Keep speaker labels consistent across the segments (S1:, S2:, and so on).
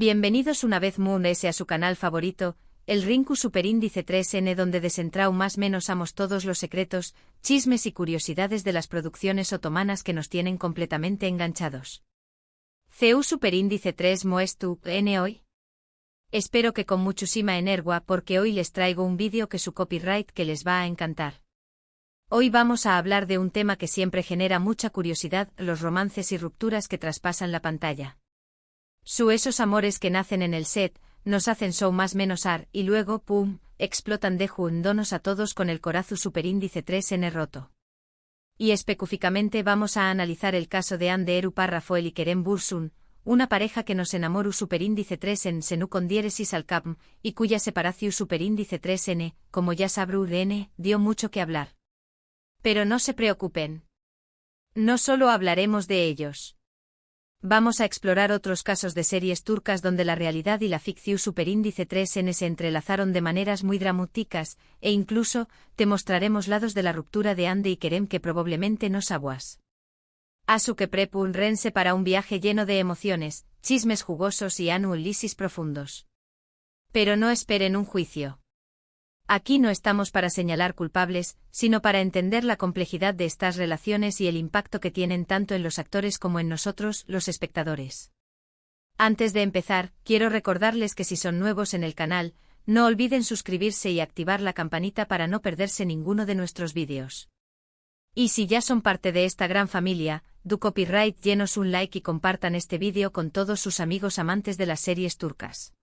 S1: Bienvenidos una vez más a su canal favorito, el Rinku Superíndice 3N, donde desentrao más menos amos todos los secretos, chismes y curiosidades de las producciones otomanas que nos tienen completamente enganchados. CU Superíndice 3 Moestu N hoy. Espero que con muchísima energía, porque hoy les traigo un vídeo que su copyright que les va a encantar. Hoy vamos a hablar de un tema que siempre genera mucha curiosidad, los romances y rupturas que traspasan la pantalla. Esos amores que nacen en el set, nos hacen show más menos ar, y luego, pum, explotan de jundonos a todos con el corazu superíndice 3N roto. Y específicamente vamos a analizar el caso de Ande Eru Parrafoel y Kerem Bürsin, una pareja que nos enamoru superíndice 3 en senu con diéresis al capm, y cuya separación superíndice 3N, como ya sabru N, dio mucho que hablar. Pero no se preocupen. No solo hablaremos de ellos. Vamos a explorar otros casos de series turcas donde la realidad y la ficción superíndice 3N se entrelazaron de maneras muy dramáticas, e incluso, te mostraremos lados de la ruptura de Ande y Kerem que probablemente no sabuas. Asu que prepúrense para un viaje lleno de emociones, chismes jugosos y análisis profundos. Pero no esperen un juicio. Aquí no estamos para señalar culpables, sino para entender la complejidad de estas relaciones y el impacto que tienen tanto en los actores como en nosotros, los espectadores. Antes de empezar, quiero recordarles que si son nuevos en el canal, no olviden suscribirse y activar la campanita para no perderse ninguno de nuestros vídeos. Y si ya son parte de esta gran familia, du copyright llenos un like y compartan este vídeo con todos sus amigos amantes de las series turcas.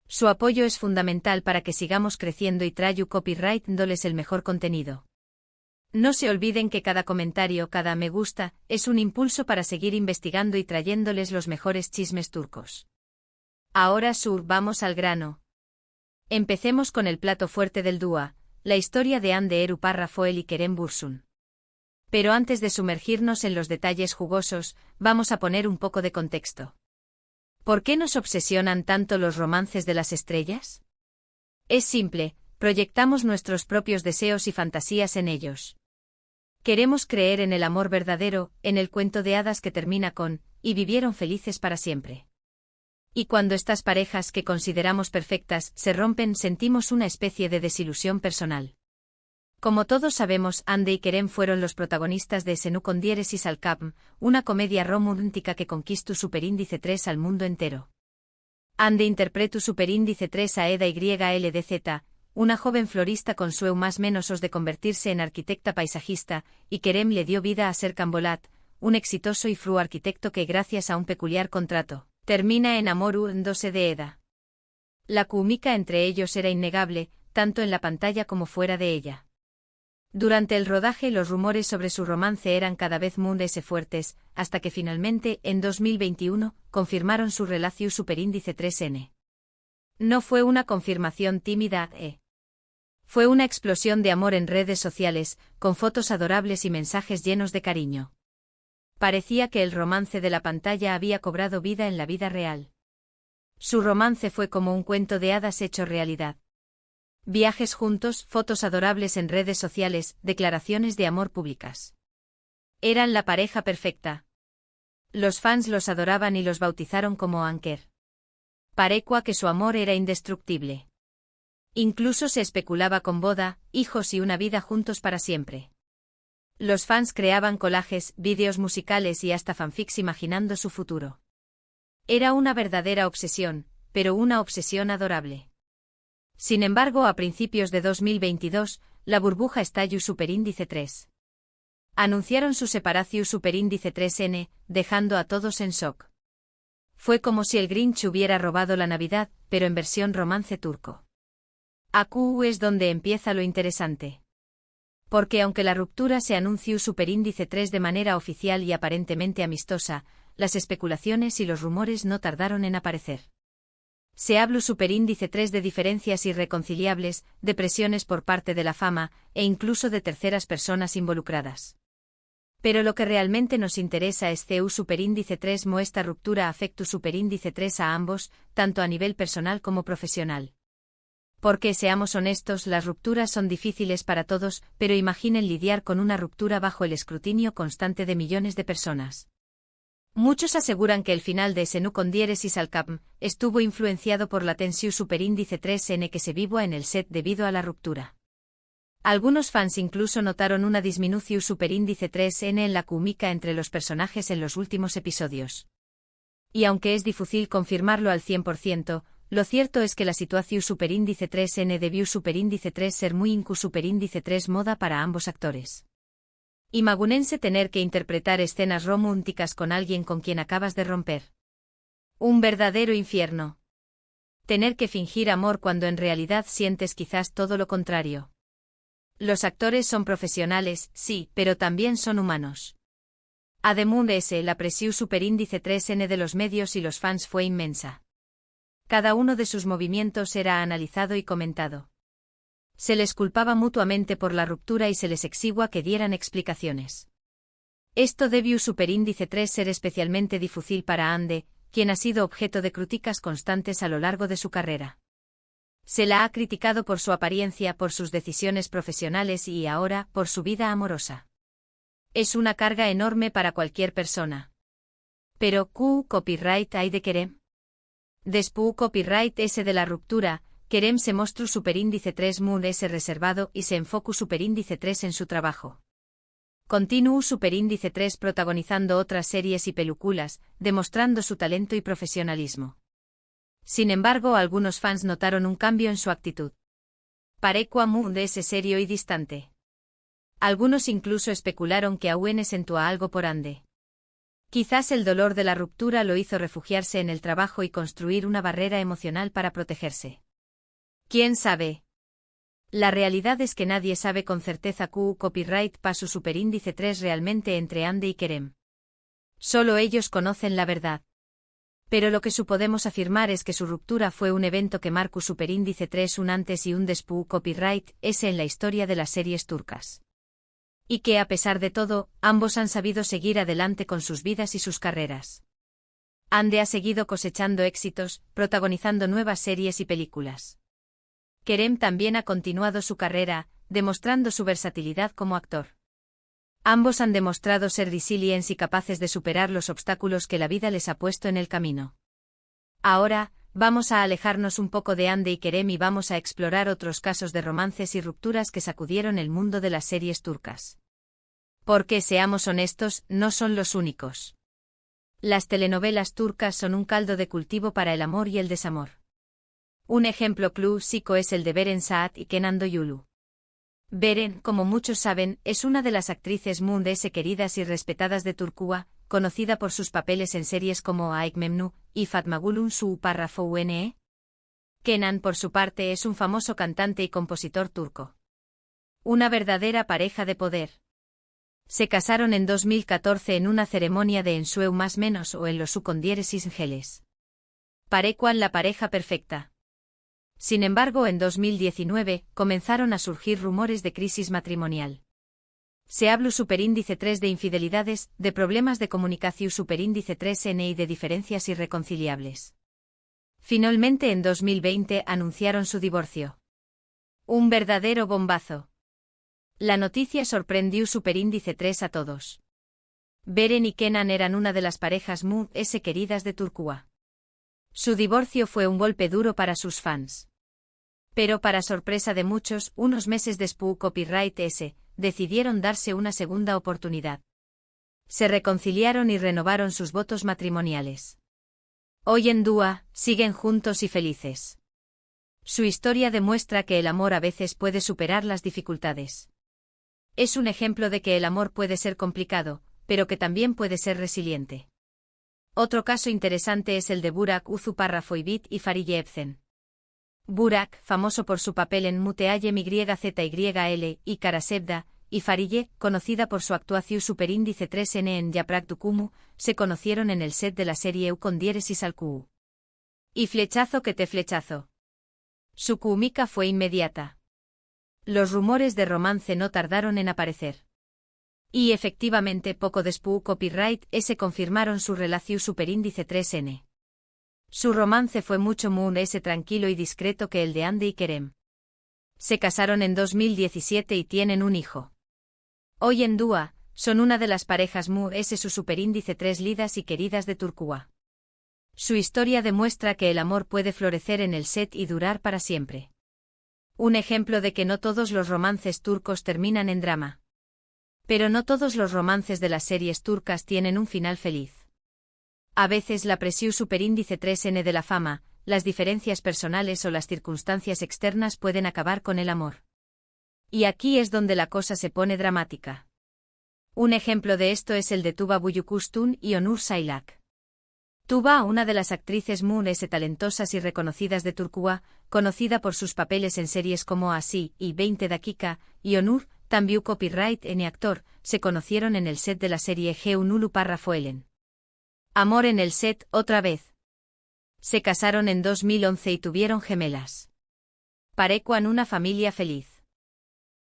S1: Su apoyo es fundamental para que sigamos creciendo y trayu copyright dándoles el mejor contenido. No se olviden que cada comentario, cada me gusta, es un impulso para seguir investigando y trayéndoles los mejores chismes turcos. Ahora vamos al grano. Empecemos con el plato fuerte del dúo, la historia de Ande Eru Parrafoel y Kerem Bürsin. Pero antes de sumergirnos en los detalles jugosos, vamos a poner un poco de contexto. ¿Por qué nos obsesionan tanto los romances de las estrellas? Es simple, proyectamos nuestros propios deseos y fantasías en ellos. Queremos creer en el amor verdadero, en el cuento de hadas que termina con, y vivieron felices para siempre. Y cuando estas parejas que consideramos perfectas se rompen, sentimos una especie de desilusión personal. Como todos sabemos, Ande y Kerem fueron los protagonistas de Senu con diéresis al capm, una comedia romántica que conquistó superíndice 3 al mundo entero. Ande interpretó superíndice 3 a Eda YLDZ, una joven florista con sueño más menos de convertirse en arquitecta paisajista, y Kerem le dio vida a Serkan Bolat, un exitoso y fru arquitecto que gracias a un peculiar contrato, termina enamorándose de Eda. La química entre ellos era innegable, tanto en la pantalla como fuera de ella. Durante el rodaje los rumores sobre su romance eran cada vez más fuertes, hasta que finalmente, en 2021, confirmaron su relación superíndice 3N. No fue una confirmación tímida, Fue una explosión de amor en redes sociales, con fotos adorables y mensajes llenos de cariño. Parecía que el romance de la pantalla había cobrado vida en la vida real. Su romance fue como un cuento de hadas hecho realidad. Viajes juntos, fotos adorables en redes sociales, declaraciones de amor públicas. Eran la pareja perfecta. Los fans los adoraban y los bautizaron como Anker. Parecua que su amor era indestructible. Incluso se especulaba con boda, hijos y una vida juntos para siempre. Los fans creaban collages, vídeos musicales y hasta fanfics imaginando su futuro. Era una verdadera obsesión, pero una obsesión adorable. Sin embargo, a principios de 2022, la burbuja estalló superíndice 3. Anunciaron su separación superíndice 3N, dejando a todos en shock. Fue como si el Grinch hubiera robado la Navidad, pero en versión romance turco. Aquí es donde empieza lo interesante. Porque aunque la ruptura se anunció superíndice 3 de manera oficial y aparentemente amistosa, las especulaciones y los rumores no tardaron en aparecer. Se habló superíndice 3 de diferencias irreconciliables, de presiones por parte de la fama, e incluso de terceras personas involucradas. Pero lo que realmente nos interesa es CU superíndice 3 esta ruptura afectó superíndice 3 a ambos, tanto a nivel personal como profesional. Porque seamos honestos, las rupturas son difíciles para todos, pero imaginen lidiar con una ruptura bajo el escrutinio constante de millones de personas. Muchos aseguran que el final de Senu con diéresis al capm estuvo influenciado por la tensión superíndice 3n que se vivo en el set debido a la ruptura. Algunos fans incluso notaron una disminución superíndice 3n en la química entre los personajes en los últimos episodios. Y aunque es difícil confirmarlo al 100%, lo cierto es que la situación superíndice 3n debió superíndice 3 ser muy incu superíndice 3 moda para ambos actores. Imagúnense tener que interpretar escenas románticas con alguien con quien acabas de romper. Un verdadero infierno. Tener que fingir amor cuando en realidad sientes quizás todo lo contrario. Los actores son profesionales, sí, pero también son humanos. Además de ese, la presión superíndice 3n de los medios y los fans fue inmensa. Cada uno de sus movimientos era analizado y comentado. Se les culpaba mutuamente por la ruptura y se les exigua que dieran explicaciones. Esto debió superíndice 3 ser especialmente difícil para Ande, quien ha sido objeto de críticas constantes a lo largo de su carrera. Se la ha criticado por su apariencia, por sus decisiones profesionales y ahora, por su vida amorosa. Es una carga enorme para cualquier persona. Pero, ¿qué copyright hay de Kerem? Después copyright ese de la ruptura, Kerem se mostró superíndice 3 moon ese reservado y se enfocó superíndice 3 en su trabajo. Continuó superíndice 3 protagonizando otras series y películas, demostrando su talento y profesionalismo. Sin embargo, algunos fans notaron un cambio en su actitud. Parecua moon de ese serio y distante. Algunos incluso especularon que aún sentía algo por Ande. Quizás el dolor de la ruptura lo hizo refugiarse en el trabajo y construir una barrera emocional para protegerse. ¿Quién sabe? La realidad es que nadie sabe con certeza que copyright pa su superíndice 3 realmente entre Ande y Kerem. Solo ellos conocen la verdad. Pero lo que podemos afirmar es que su ruptura fue un evento que marcó superíndice 3 un antes y un después copyright ese en la historia de las series turcas. Y que a pesar de todo, ambos han sabido seguir adelante con sus vidas y sus carreras. Ande ha seguido cosechando éxitos, protagonizando nuevas series y películas. Kerem también ha continuado su carrera, demostrando su versatilidad como actor. Ambos han demostrado ser resilientes y capaces de superar los obstáculos que la vida les ha puesto en el camino. Ahora, vamos a alejarnos un poco de Ande y Kerem y vamos a explorar otros casos de romances y rupturas que sacudieron el mundo de las series turcas. Porque, seamos honestos, no son los únicos. Las telenovelas turcas son un caldo de cultivo para el amor y el desamor. Un ejemplo clásico es el de Beren Saat y Kenan Doğulu. Beren, como muchos saben, es una de las actrices mundialmente queridas y respetadas de Turquía, conocida por sus papeles en series como Aik Memnu y Fatma Gül'ün su párrafo UNE. Kenan, por su parte, es un famoso cantante y compositor turco. Una verdadera pareja de poder. Se casaron en 2014 en una ceremonia de ensueu más menos o en los con diéresis geles. Parecuen la pareja perfecta. Sin embargo, en 2019, comenzaron a surgir rumores de crisis matrimonial. Se habló superíndice 3 de infidelidades, de problemas de comunicación superíndice 3n y de diferencias irreconciliables. Finalmente en 2020 anunciaron su divorcio. Un verdadero bombazo. La noticia sorprendió superíndice 3 a todos. Beren y Kenan eran una de las parejas más queridas de Turquía. Su divorcio fue un golpe duro para sus fans. Pero para sorpresa de muchos, unos meses después copyright decidieron darse una segunda oportunidad. Se reconciliaron y renovaron sus votos matrimoniales. Hoy en día, siguen juntos y felices. Su historia demuestra que el amor a veces puede superar las dificultades. Es un ejemplo de que el amor puede ser complicado, pero que también puede ser resiliente. Otro caso interesante es el de Burak Uzupárrafo-Ibit y Fariye Evcen. Burak, famoso por su papel en Muteayem YZYL y Karasevda, y Fariye, conocida por su actuación superíndice 3n en Yaprak Dukumu, se conocieron en el set de la serie Eu con diéresis al QU. Y flechazo que te flechazo. Su química fue inmediata. Los rumores de romance no tardaron en aparecer. Y efectivamente poco después copyright confirmaron su relación superíndice 3n. Su romance fue mucho más tranquilo y discreto que el de Ande y Kerem. Se casaron en 2017 y tienen un hijo. Hoy en día, son una de las parejas Mu S su superíndice 3 lidas y queridas de Turquía. Su historia demuestra que el amor puede florecer en el set y durar para siempre. Un ejemplo de que no todos los romances turcos terminan en drama. Pero no todos los romances de las series turcas tienen un final feliz. A veces la presión superíndice 3N de la fama, las diferencias personales o las circunstancias externas pueden acabar con el amor. Y aquí es donde la cosa se pone dramática. Un ejemplo de esto es el de Tuba Büyüküstün y Onur Saylak. Tuba, una de las actrices Mu S talentosas y reconocidas de Turquía, conocida por sus papeles en series como Así y 20 Dakika, y Onur, también copyright en actor, se conocieron en el set de la serie Geunulu Parrafoelen. Amor en el set, otra vez. Se casaron en 2011 y tuvieron gemelas. Parecuan una familia feliz.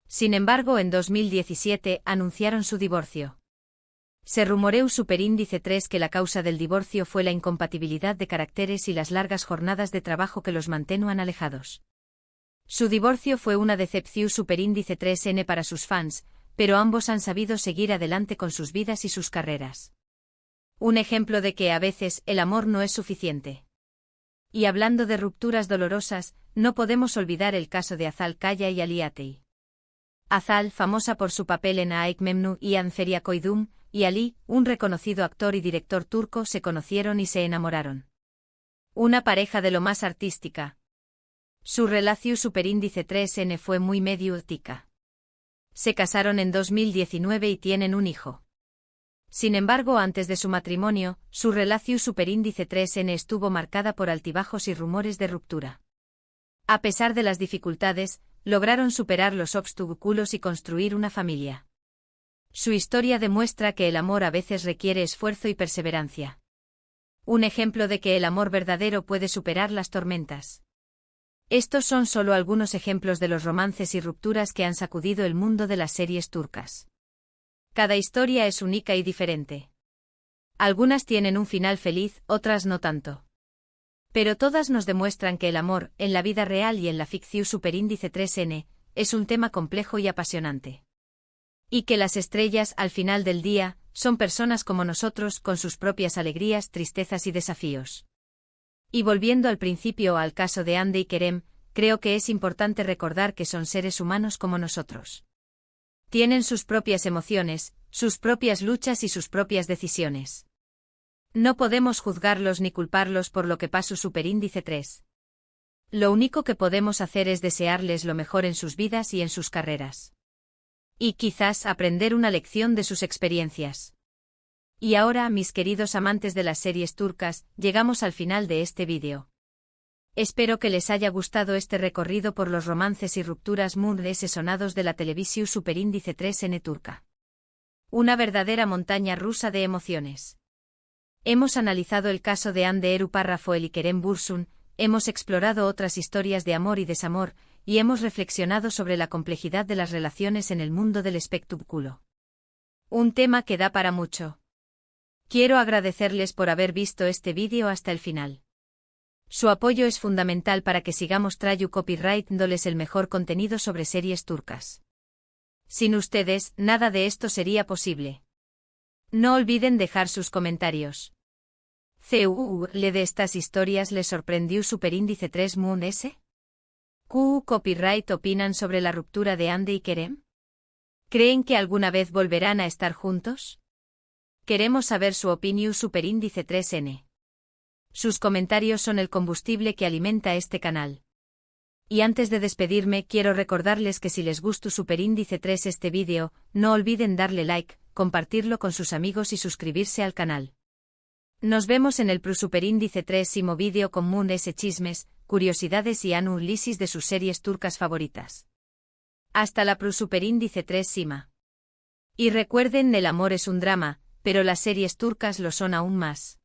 S1: Sin embargo, en 2017 anunciaron su divorcio. Se rumoreó superíndice 3 que la causa del divorcio fue la incompatibilidad de caracteres y las largas jornadas de trabajo que los mantenían alejados. Su divorcio fue una decepción superíndice 3N para sus fans, pero ambos han sabido seguir adelante con sus vidas y sus carreras. Un ejemplo de que a veces el amor no es suficiente. Y hablando de rupturas dolorosas, no podemos olvidar el caso de Azal Kaya y Ali Atey. Azal, famosa por su papel en Aik Memnu y Anferia Koydum, y Ali, un reconocido actor y director turco, se conocieron y se enamoraron. Una pareja de lo más artística. Su relación superíndice 3N fue muy mediática. Se casaron en 2019 y tienen un hijo. Sin embargo, antes de su matrimonio, su relación superíndice 3N estuvo marcada por altibajos y rumores de ruptura. A pesar de las dificultades, lograron superar los obstáculos y construir una familia. Su historia demuestra que el amor a veces requiere esfuerzo y perseverancia. Un ejemplo de que el amor verdadero puede superar las tormentas. Estos son solo algunos ejemplos de los romances y rupturas que han sacudido el mundo de las series turcas. Cada historia es única y diferente. Algunas tienen un final feliz, otras no tanto. Pero todas nos demuestran que el amor, en la vida real y en la ficción superíndice 3N, es un tema complejo y apasionante. Y que las estrellas, al final del día, son personas como nosotros con sus propias alegrías, tristezas y desafíos. Y volviendo al principio al caso de Hande y Kerem, creo que es importante recordar que son seres humanos como nosotros. Tienen sus propias emociones, sus propias luchas y sus propias decisiones. No podemos juzgarlos ni culparlos por lo que pasó superíndice 3. Lo único que podemos hacer es desearles lo mejor en sus vidas y en sus carreras. Y quizás aprender una lección de sus experiencias. Y ahora, mis queridos amantes de las series turcas, llegamos al final de este vídeo. Espero que les haya gustado este recorrido por los romances y rupturas Mu S sonados de la televisión superíndice 3N turca. Una verdadera montaña rusa de emociones. Hemos analizado el caso de Hande Eru Parrafoel y Kerem Bürsin, hemos explorado otras historias de amor y desamor, y hemos reflexionado sobre la complejidad de las relaciones en el mundo del espectáculo. Un tema que da para mucho. Quiero agradecerles por haber visto este vídeo hasta el final. Su apoyo es fundamental para que sigamos trayendo copyright dándoles el mejor contenido sobre series turcas. Sin ustedes, nada de esto sería posible. No olviden dejar sus comentarios. ¿Le de estas historias les sorprendió superíndice 3 Mu S? ¿Copyright opinan sobre la ruptura de Hande y Kerem? ¿Creen que alguna vez volverán a estar juntos? Queremos saber su opinión superíndice 3N. Sus comentarios son el combustible que alimenta este canal. Y antes de despedirme, quiero recordarles que si les gustó superíndice 3 este vídeo, no olviden darle like, compartirlo con sus amigos y suscribirse al canal. Nos vemos en el superíndice 3º vídeo con Mu S chismes, curiosidades y análisis de sus series turcas favoritas. Hasta la superíndice 3 Sima. Y recuerden, el amor es un drama, pero las series turcas lo son aún más.